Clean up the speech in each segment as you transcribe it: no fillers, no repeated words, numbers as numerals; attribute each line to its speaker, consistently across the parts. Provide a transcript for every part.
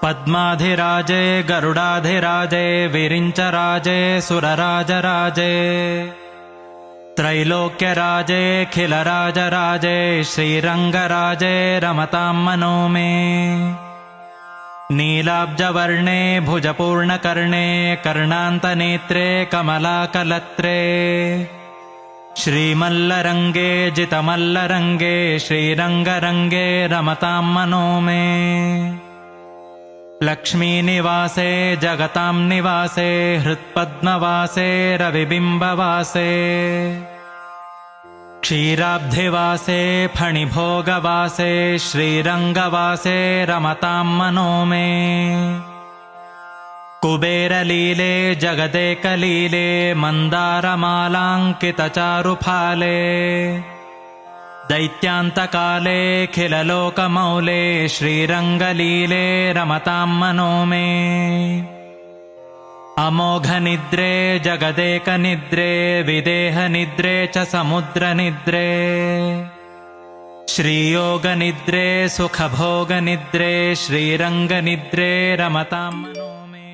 Speaker 1: पद्माधिराजे गरुडाधिराजे विरिञ्चराजे सुरराजराजे त्रैलोक्यराजे खिलराजराजे श्रीरङ्गराजे रमतां मनो मे। नीलाब्जवर्णे भुजपूर्णकर्णे कर्णान्तनेत्रे कमलाकलत्रे श्रीमल्लरङ्गे जितमल्लरङ्गे श्रीरङ्गरङ्गे रमतां मनो मे। लक्ष्मीनिवासे जगतां निवासे हृत्पद्मवासे रविबिम्बवासे क्षीराब्धिवासे फणिभोगवासे श्रीरङ्गवासे रमतां मनो मे। कुबेरलीले जगदेकलीले मन्दारमालाङ्कितचारुफाले दैत्यान्तकाले खिललोकमौले श्रीरङ्गलीले रमतां मनो मे। अमोघनिद्रे जगदेकनिद्रे विदेहनिद्रे च समुद्रनिद्रे श्रीयोगनिद्रे सुखभोगनिद्रे श्रीरङ्गनिद्रे रमतां मनो मे।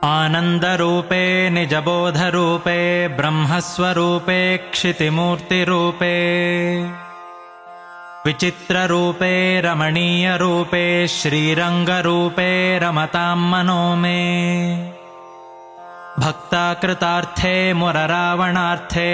Speaker 1: आनन्दरूपे निजबोधरूपे ब्रह्मस्वरूपे क्षितिमूर्तिरूपे विचित्ररूपे रमणीयरूपे श्रीरङ्गरूपे रमतां मनो मे। भक्ताकृतार्थे मुररावणार्थे